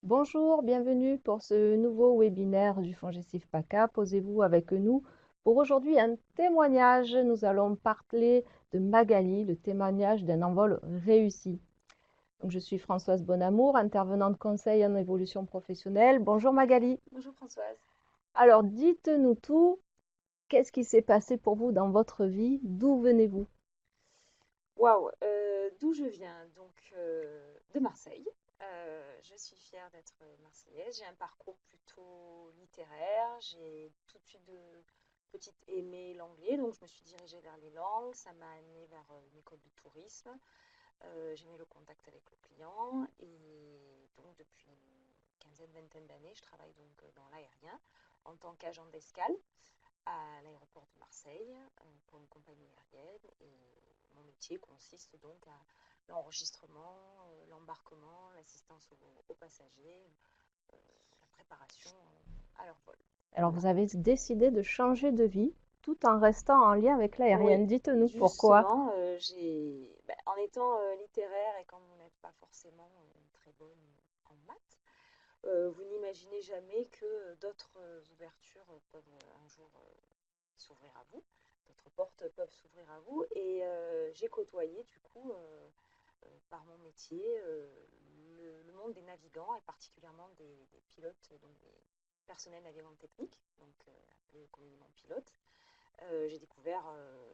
Bonjour, bienvenue pour ce nouveau webinaire du FONGECIF PACA. Posez-vous avec nous pour aujourd'hui un témoignage. Nous allons parler de Magali, le témoignage d'un envol réussi. Donc, je suis Françoise Bonamour, intervenante conseil en évolution professionnelle. Bonjour Magali. Bonjour Françoise. Alors, dites-nous tout. Qu'est-ce qui s'est passé pour vous dans votre vie? D'où venez-vous? Waouh, d'où je viens? Donc de Marseille. Je suis fière d'être marseillaise. J'ai un parcours plutôt littéraire. J'ai tout de suite de petite aimé l'anglais, donc je me suis dirigée vers les langues. Ça m'a amenée vers une école de tourisme. J'aimais le contact avec le client et donc depuis une quinzaine, vingtaine d'années, je travaille donc dans l'aérien en tant qu'agent d'escale à l'aéroport de Marseille pour une compagnie aérienne. Et mon métier consiste donc à l'enregistrement, l'embarquement, l'assistance aux passagers, euh, la préparation à leur vol. Alors, Voilà. vous avez décidé de changer de vie tout en restant en lien avec Oui, l'aérienne. Dites-nous pourquoi. justement, en étant littéraire et quand vous n'êtes pas forcément très bonne en maths, vous n'imaginez jamais que d'autres ouvertures peuvent un jour s'ouvrir à vous, d'autres portes peuvent s'ouvrir à vous. Et j'ai côtoyé du coup, par mon métier, le monde des navigants et particulièrement des pilotes, donc des personnels navigants techniques, donc appelés communément pilotes. J'ai découvert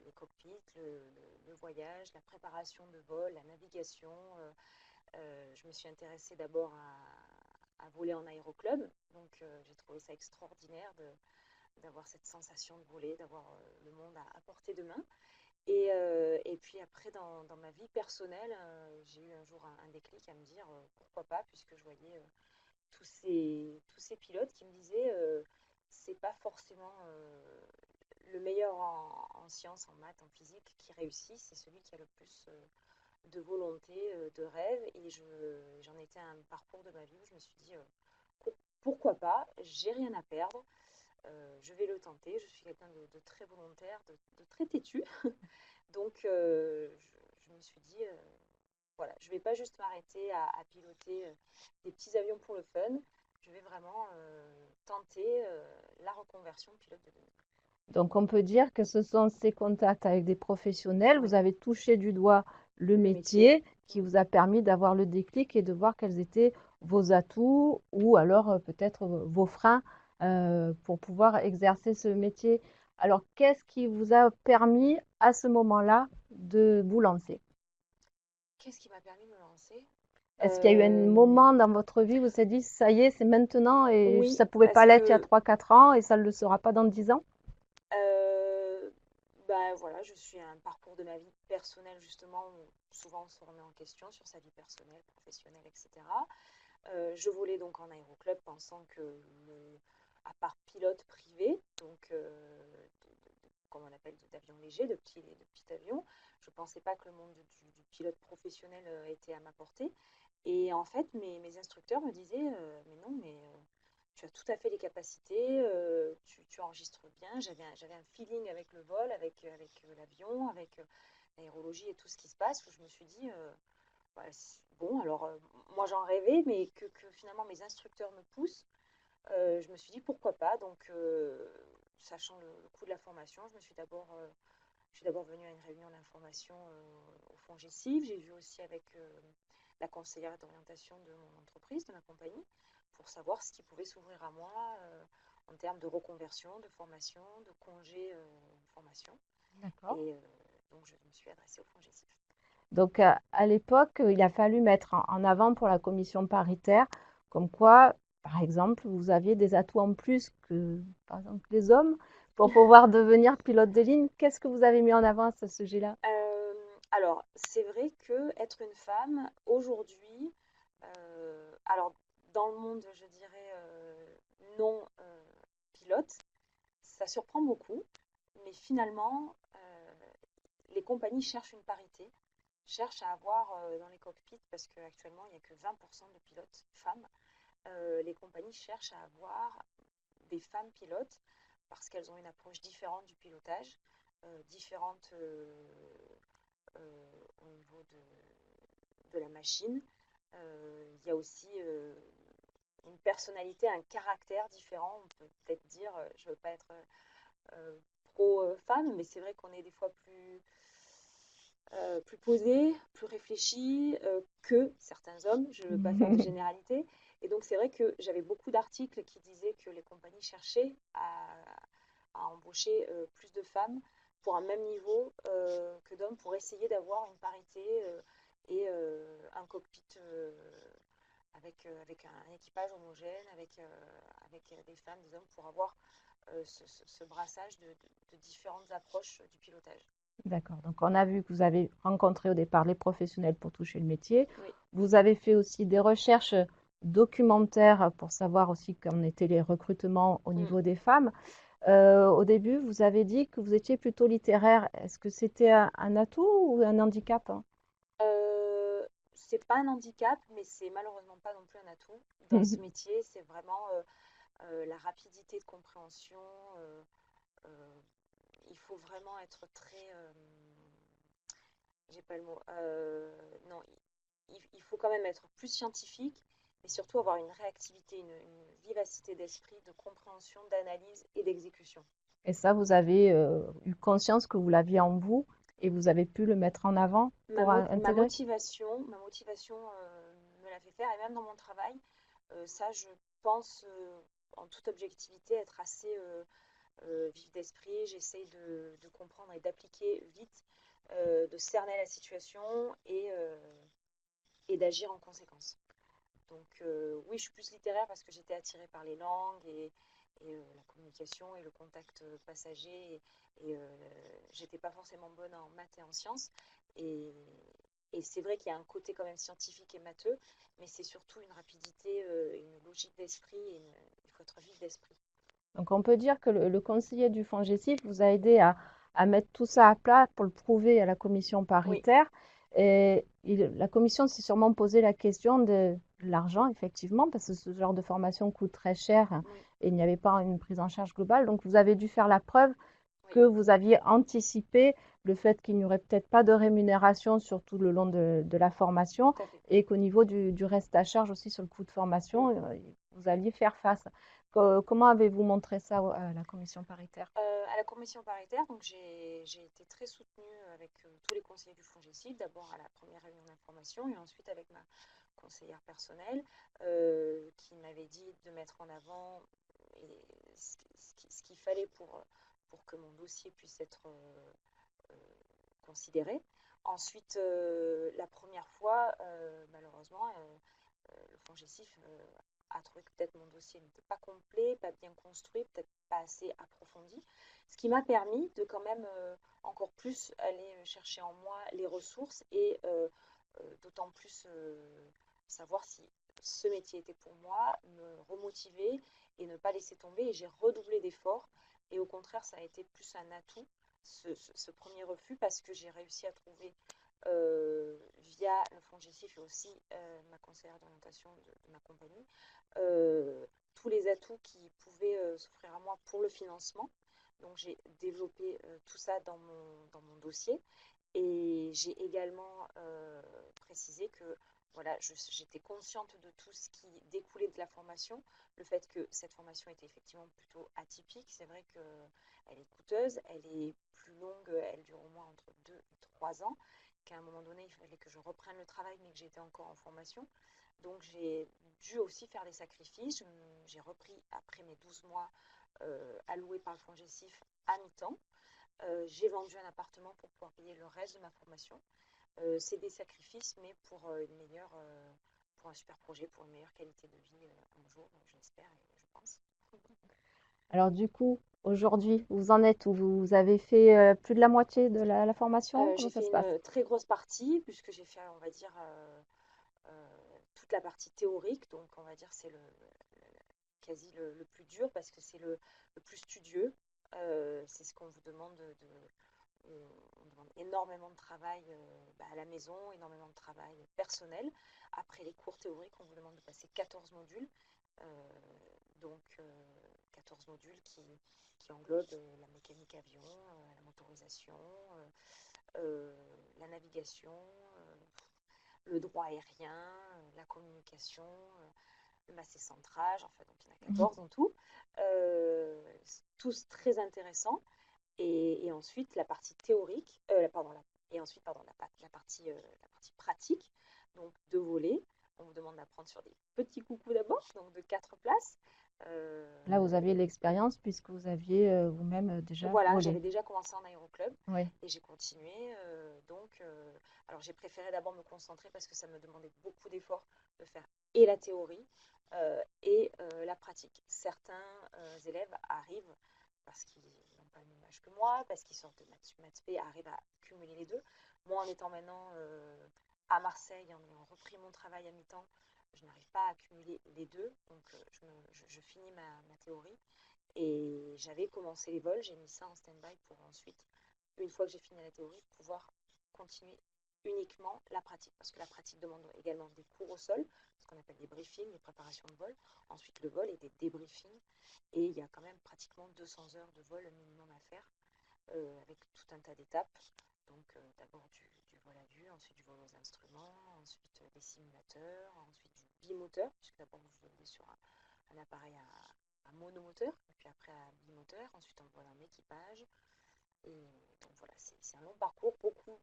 les cockpits, le voyage, la préparation de vol, la navigation. Je me suis intéressée d'abord à voler en aéroclub, donc j'ai trouvé ça extraordinaire d'avoir cette sensation de voler, d'avoir le monde à portée de main. Et puis après, dans ma vie personnelle, j'ai eu un jour un déclic à me dire pourquoi pas, puisque je voyais tous ces pilotes qui me disaient c'est pas forcément le meilleur en sciences, en maths, en physique qui réussit, c'est celui qui a le plus de volonté, de rêve. Et j'en étais à un parcours de ma vie où je me suis dit pourquoi pas, j'ai rien à perdre, je vais le tenter. Je suis quelqu'un de très volontaire, de très têtu. Donc, je me suis dit, voilà, je ne vais pas juste m'arrêter à piloter des petits avions pour le fun. Je vais vraiment tenter la reconversion pilote de ligne. Donc, on peut dire que ce sont ces contacts avec des professionnels. Vous Oui, avez touché du doigt le le métier. métier qui vous a permis d'avoir le déclic et de voir quels étaient vos atouts ou alors peut-être vos freins pour pouvoir exercer ce métier. Alors, qu'est-ce qui vous a permis à ce moment-là de vous lancer? Qu'est-ce qui m'a permis de me lancer? Est-ce qu'il y a eu un Euh, moment dans votre vie où vous vous êtes dit, ça y est, c'est maintenant et oui, ça ne pouvait parce pas l'être il y a que 3 4 ans et ça ne le sera pas dans 10 ans? ben voilà, je suis à un parcours de ma vie personnelle justement où souvent on se remet en question sur sa vie personnelle, professionnelle, etc. Je volais donc en aéroclub pensant que, à part pilote privé, donc comme on appelle d'avions légers, de petits avions, je ne pensais pas que le monde du pilote professionnel était à ma portée. Et en fait, mes instructeurs me disaient mais non, mais tu as tout à fait les capacités, tu enregistres bien. J'avais un feeling avec le vol, avec l'avion, avec l'aérologie et tout ce qui se passe, où je me suis dit ouais, bon, alors moi j'en rêvais, mais que finalement mes instructeurs me poussent, je me suis dit pourquoi pas. Donc, sachant le coût de la formation, je suis d'abord venue à une réunion d'information au FONGECIF. J'ai vu aussi avec la conseillère d'orientation de mon entreprise, de ma compagnie, pour savoir ce qui pouvait s'ouvrir à moi en termes de reconversion, de formation, de congé formation. D'accord. Et donc je me suis adressée au FONGECIF. Donc, à l'époque, il a fallu mettre en avant pour la commission paritaire, comme quoi, par exemple, vous aviez des atouts en plus que, par exemple, les hommes pour pouvoir devenir pilote de ligne. Qu'est-ce que vous avez mis en avant à ce sujet-là? Alors, c'est vrai que être une femme aujourd'hui, alors dans le monde, je dirais non pilote, ça surprend beaucoup, mais finalement, les compagnies cherchent une parité, cherchent à avoir dans les cockpits, parce qu'actuellement il n'y a que 20% de pilotes femmes, les compagnies cherchent à avoir des femmes pilotes parce qu'elles ont une approche différente du pilotage, différente au niveau de la machine. Il y a aussi une personnalité, un caractère différent. On peut peut-être dire, je ne veux pas être pro-femme, mais c'est vrai qu'on est des fois plus posé, plus réfléchi que certains hommes. Je ne veux pas faire de généralité. Et donc, c'est vrai que j'avais beaucoup d'articles qui disaient que les compagnies cherchaient à embaucher plus de femmes pour un même niveau que d'hommes, pour essayer d'avoir une parité et un cockpit avec un équipage homogène, avec des femmes, des hommes, pour avoir ce brassage de différentes approches du pilotage. D'accord. Donc, on a vu que vous avez rencontré au départ les professionnels pour toucher le métier. Oui. Vous avez fait aussi des recherches documentaires pour savoir aussi qu'en étaient les recrutements au Mm. niveau des femmes. Au début, vous avez dit que vous étiez plutôt littéraire. Est-ce que c'était un atout ou un handicap? C'est pas un handicap, mais c'est malheureusement pas non plus un atout. Dans ce métier, c'est vraiment la rapidité de compréhension. euh, euh, il faut vraiment être très. J'ai pas le mot. Non, il faut quand même être plus scientifique, mais surtout avoir une réactivité, une vivacité d'esprit, de compréhension, d'analyse et d'exécution. Et ça, vous avez eu conscience que vous l'aviez en vous et vous avez pu le mettre en avant pour Ma intégrer? motivation me l'a fait faire, et même dans mon travail, ça, je pense, en toute objectivité, être assez vif d'esprit. J'essaye de comprendre et d'appliquer vite, de cerner la situation et d'agir en conséquence. Donc oui, je suis plus littéraire parce que j'étais attirée par les langues et la communication et le contact passager. Et j'étais pas forcément bonne en maths et en sciences. Et, et c'est vrai qu'il y a un côté quand même scientifique et matheux, mais c'est surtout une rapidité, une logique d'esprit. Il faut être vif d'esprit. Donc, on peut dire que le conseiller du FONGECIF vous a aidé à mettre tout ça à plat pour le prouver à la commission Oui, paritaire. Et la commission s'est sûrement posé la question de l'argent, effectivement, parce que ce genre de formation coûte très cher oui, et il n'y avait pas une prise en charge globale. Donc, vous avez dû faire la preuve oui, que vous aviez anticipé le fait qu'il n'y aurait peut-être pas de rémunération sur tout le long de la formation tout à fait. et qu'au niveau du reste à charge aussi sur le coût de formation, Mm. vous alliez faire face. Comment avez-vous montré ça à la commission paritaire? À la commission paritaire, donc j'ai été très soutenue avec tous les conseillers du FONGECIF, d'abord à la première réunion d'information et ensuite avec ma conseillère personnelle qui m'avait dit de mettre en avant ce qu'il fallait pour que mon dossier puisse être euh, considéré. Ensuite, la première fois, malheureusement, le FONGECIF a trouvé que peut-être mon dossier n'était pas complet, pas bien construit, peut-être pas assez approfondi, ce qui m'a permis de quand même encore plus aller chercher en moi les ressources et d'autant plus savoir si ce métier était pour moi, me remotiver et ne pas laisser tomber. Et j'ai redoublé d'efforts. Et au contraire, ça a été plus un atout, ce premier refus, parce que j'ai réussi à trouver via le fonds GESIF et aussi ma conseillère d'orientation de ma compagnie, tous les atouts qui pouvaient s'offrir à moi pour le financement. Donc j'ai développé tout ça dans mon dossier et j'ai également précisé que voilà, j'étais consciente de tout ce qui découlait de la formation, le fait que cette formation était effectivement plutôt atypique. C'est vrai qu'elle est coûteuse, elle est plus longue, elle dure au moins entre 2 et 3 ans, qu'à un moment donné, il fallait que je reprenne le travail, mais que j'étais encore en formation. Donc j'ai dû aussi faire des sacrifices. J'ai repris après mes 12 mois alloués par le fonds GESIF à mi-temps. J'ai vendu un appartement pour pouvoir payer le reste de ma formation. C'est des sacrifices, mais pour un super projet, pour une meilleure qualité de vie un jour, je l'espère et je pense. Alors du coup, aujourd'hui, vous en êtes où? Vous avez fait plus de la moitié de la formation? Comment J'ai ça fait se passe? une très grosse partie, puisque j'ai fait, on va dire, toute la partie théorique. Donc, on va dire, c'est quasi le plus dur, parce que c'est le plus studieux. C'est ce qu'on vous demande on demande énormément de travail à la maison, énormément de travail personnel. Après les cours théoriques, on vous demande de passer 14 modules. Euh, donc 14 modules qui englobent la mécanique avion, la motorisation, la navigation, le droit aérien, la communication. le massé centrage, enfin, donc il y en a 14 en tout, tous très intéressants. Et ensuite, la partie théorique, pardon, et ensuite, pardon, la partie pratique, donc de voler. On vous demande d'apprendre sur des petits coucous d'abord, donc de 4 places. Là, vous aviez l'expérience puisque vous aviez vous-même déjà Voilà, volé. j'avais déjà commencé en aéroclub Oui. et j'ai continué. Alors j'ai préféré d'abord me concentrer parce que ça me demandait beaucoup d'efforts de faire et la théorie et la pratique. Certains élèves arrivent parce qu'ils n'ont pas le même âge que moi, parce qu'ils sortent de maths P, arrivent à cumuler les deux. Moi, en étant maintenant à Marseille, en ayant repris mon travail à mi-temps, je n'arrive pas à cumuler les deux, donc je finis ma théorie. Et j'avais commencé les vols, j'ai mis ça en stand-by pour ensuite, une fois que j'ai fini la théorie, pouvoir continuer uniquement la pratique. Parce que la pratique demande également des cours au sol, ce qu'on appelle des briefings, des préparations de vol. Ensuite, le vol et des débriefings. Et il y a quand même pratiquement 200 heures de vol minimum à faire, avec tout un tas d'étapes. Donc d'abord du vol à vue, ensuite du vol aux instruments, ensuite des simulateurs, ensuite du bimoteur, puisque d'abord vous volez sur un appareil à monomoteur, et puis après à bimoteur, ensuite on vole en équipage. Et donc voilà, c'est un long parcours, beaucoup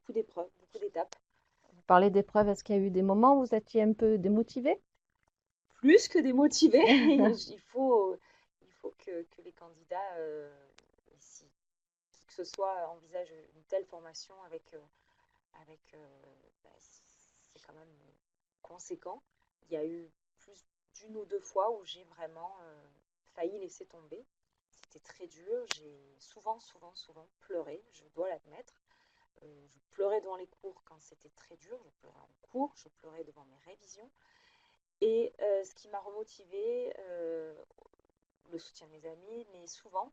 d'épreuves, beaucoup d'étapes. Vous parlez d'épreuves, est-ce qu'il y a eu des moments où vous étiez un peu démotivé? Plus que démotivés, il faut que les candidats, si, qui que ce soit, envisagent une telle formation bah, c'est quand même conséquent. Il y a eu plus d'une ou deux fois où j'ai vraiment failli laisser tomber. C'était très dur. J'ai souvent pleuré, je dois l'admettre. Je pleurais devant les cours quand c'était très dur. Je pleurais en cours, je pleurais devant mes révisions. Et ce qui m'a remotivée, le soutien de mes amis, mais souvent,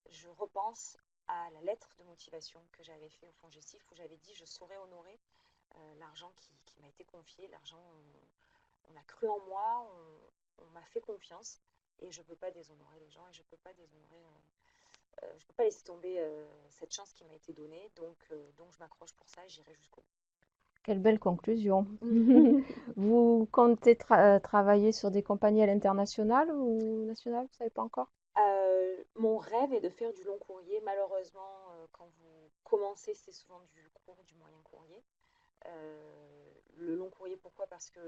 je repense à la lettre de motivation que j'avais fait au FONGECIF où j'avais dit je saurais honorer l'argent qui m'a été confié, l'argent, on a cru en moi, on m'a fait confiance et je ne peux pas déshonorer les gens et je ne peux pas je peux pas laisser tomber cette chance qui m'a été donnée, donc je m'accroche pour ça et j'irai jusqu'au bout. Quelle belle conclusion. Vous comptez travailler sur des compagnies à l'international ou national, vous ne savez pas encore? Mon rêve est de faire du long courrier. Malheureusement, quand vous commencez, c'est souvent du court, du moyen courrier. Le long courrier, pourquoi? Parce que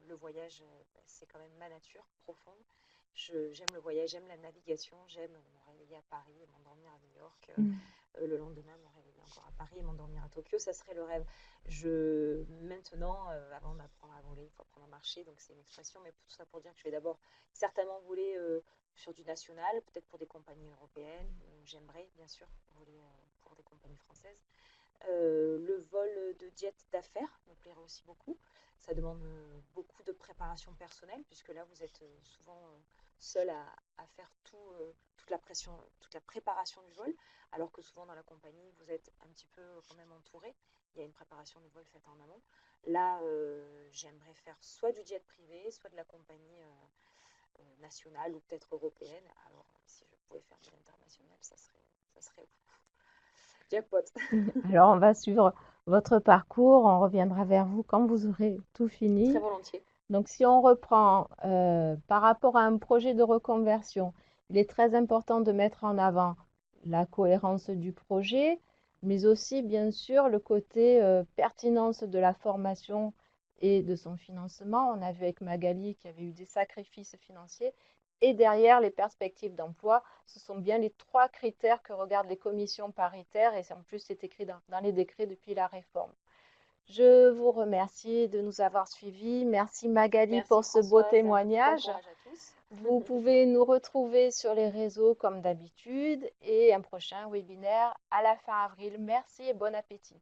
le voyage, c'est quand même ma nature profonde. J'aime le voyage, j'aime la navigation, j'aime me réveiller à Paris et m'endormir à New York. Le lendemain, me réveiller encore à Paris et m'endormir à Tokyo, ça serait le rêve. Maintenant, avant d'apprendre à voler, il faut apprendre à marcher, donc c'est une expression, mais tout ça pour dire que je vais d'abord certainement voler sur du national, peut-être pour des compagnies européennes. J'aimerais bien sûr voler pour des compagnies françaises. Le vol de jet d'affaires me plairait aussi beaucoup. Ça demande beaucoup de préparation personnelle, puisque là, vous êtes souvent seul à faire toute la préparation du vol, alors que souvent dans la compagnie, vous êtes un petit peu quand même entouré. Il y a une préparation du vol faite en amont. Là, j'aimerais faire soit du jet privé, soit de la compagnie nationale ou peut-être européenne. Alors, si je pouvais faire de l'international, ça serait jackpot. Alors, on va suivre votre parcours. On reviendra vers vous quand vous aurez tout Très fini. volontiers. Donc, si on reprend par rapport à un projet de reconversion, il est très important de mettre en avant la cohérence du projet, mais aussi, bien sûr, le côté pertinence de la formation et de son financement. On a vu avec Magali qu'il y avait eu des sacrifices financiers. Et derrière, les perspectives d'emploi, ce sont bien les trois critères que regardent les commissions paritaires. Et en plus, c'est écrit dans les décrets depuis la réforme. Je vous remercie de nous avoir suivis. Merci Magali Merci pour ce beau Françoise. Bon témoignage. courage à tous. Vous pouvez nous retrouver sur les réseaux comme d'habitude et un prochain webinaire à la fin avril. Merci et bon appétit.